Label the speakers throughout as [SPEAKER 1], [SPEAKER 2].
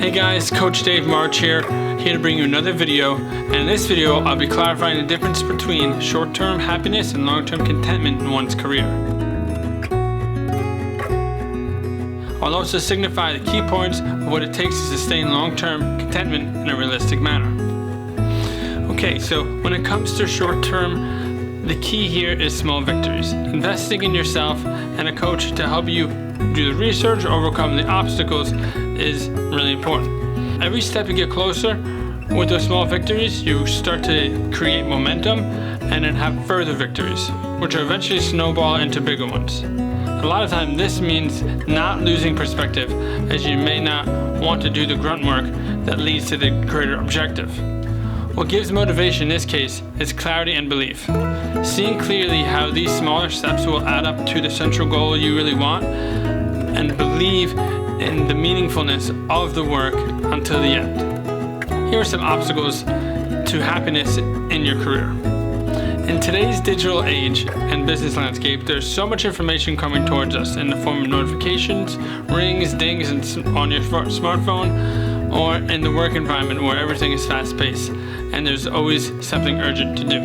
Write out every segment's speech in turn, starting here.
[SPEAKER 1] Hey guys, Coach Dave March here to bring you another video. And in this video, I'll be clarifying the difference between short-term happiness and long-term contentment in one's career. I'll also signify the key points of what it takes to sustain long-term contentment in a realistic manner. Okay, so when it comes to short-term, the key here is small victories. Investing in yourself and a coach to help you do the research or overcome the obstacles is really important. Every step you get closer with those small victories, you start to create momentum and then have further victories, which will eventually snowball into bigger ones. A lot of time this means not losing perspective, as you may not want to do the grunt work that leads to the greater objective. What gives motivation in this case is clarity and belief. Seeing clearly how these smaller steps will add up to the central goal you really want, and believe in the meaningfulness of the work until the end. Here are some obstacles to happiness in your career. In today's digital age and business landscape, there's so much information coming towards us in the form of notifications, rings, dings on your smartphone, or in the work environment where everything is fast-paced and there's always something urgent to do.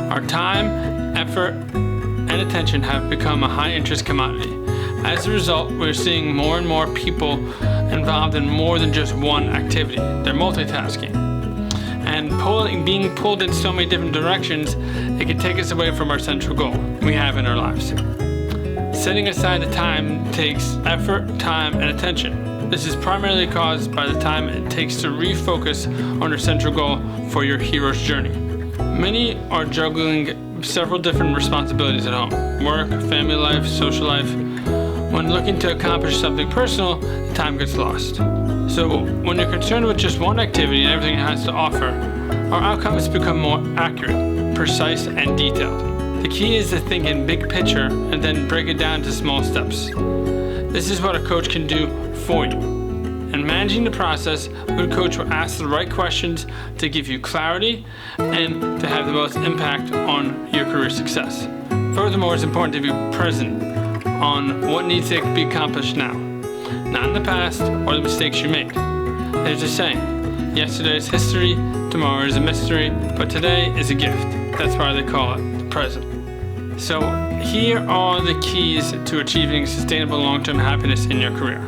[SPEAKER 1] Our time, effort, and attention have become a high-interest commodity. As a result, we're seeing more and more people involved in more than just one activity. They're multitasking. And being pulled in so many different directions, it can take us away from our central goal we have in our lives. Setting aside the time takes effort, time, and attention. This is primarily caused by the time it takes to refocus on your central goal for your hero's journey. Many are juggling several different responsibilities at home: work, family life, social life. When looking to accomplish something personal, time gets lost. So when you're concerned with just one activity and everything it has to offer, our outcomes become more accurate, precise, and detailed. The key is to think in big picture and then break it down to small steps. This is what a coach can do for you. In managing the process, a good coach will ask the right questions to give you clarity and to have the most impact on your career success. Furthermore, it's important to be present on what needs to be accomplished now, not in the past or the mistakes you made. There's a saying, yesterday is history, tomorrow is a mystery, but today is a gift. That's why they call it the present. So here are the keys to achieving sustainable long-term happiness in your career.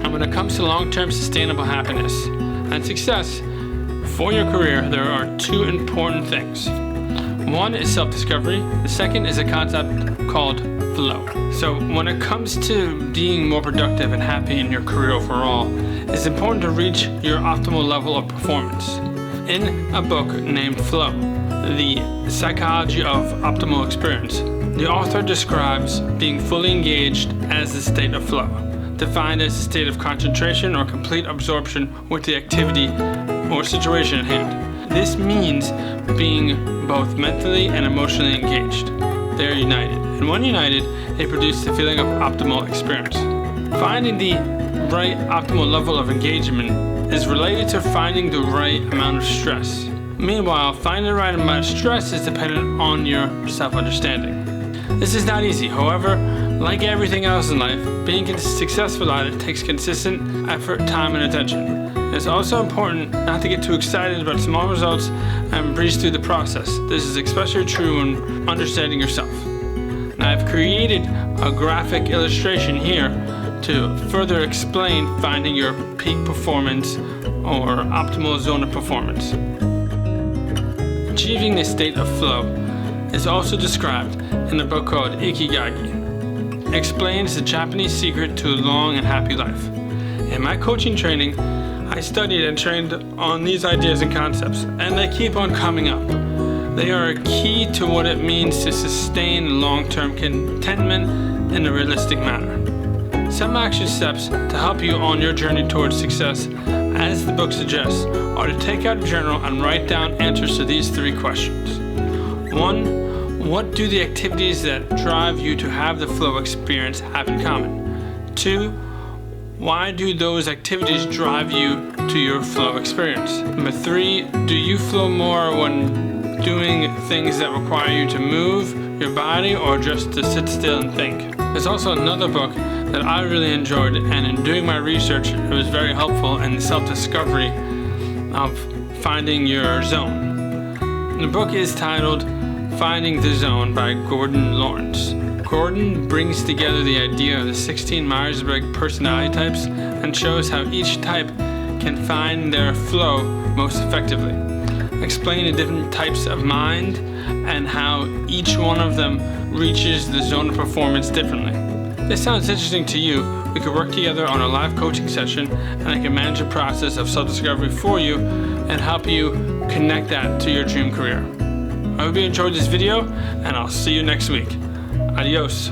[SPEAKER 1] And when it comes to long-term sustainable happiness and success for your career, there are two important things. One is self-discovery. The second is a concept called flow. So when it comes to being more productive and happy in your career overall, it's important to reach your optimal level of performance. In a book named Flow, The Psychology of Optimal Experience, the author describes being fully engaged as the state of flow, defined as a state of concentration or complete absorption with the activity or situation at hand. This means being both mentally and emotionally engaged. They're united. And when united, they produce the feeling of optimal experience. Finding the right optimal level of engagement is related to finding the right amount of stress. Meanwhile, finding the right amount of stress is dependent on your self-understanding. This is not easy. However, like everything else in life, being successful at it takes consistent effort, time, and attention. It's also important not to get too excited about small results and breeze through the process. This is especially true when understanding yourself. Now, I've created a graphic illustration here to further explain finding your peak performance or optimal zone of performance. Achieving this state of flow is also described in a book called Keyguard. It explains the Japanese secret to a long and happy life. In my coaching training, I studied and trained on these ideas and concepts, and they keep on coming up. They are a key to what it means to sustain long-term contentment in a realistic manner. Some action steps to help you on your journey towards success, as the book suggests, are to take out a journal and write down answers to these three questions. 1. What do the activities that drive you to have the flow experience have in common? 2. Why do those activities drive you to your flow experience? Number 3, do you flow more when doing things that require you to move, your body or just to sit still and think. There's also another book that I really enjoyed, and in doing my research, it was very helpful in the self-discovery of finding your zone. The book is titled Finding the Zone by Gordon Lawrence. Gordon brings together the idea of the 16 Myers-Briggs personality types and shows how each type can find their flow most effectively, explaining the different types of mind and how each one of them reaches the zone of performance differently. If this sounds interesting to you, we could work together on a live coaching session, and I can manage the process of self-discovery for you and help you connect that to your dream career. I hope you enjoyed this video, and I'll see you next week. Adios.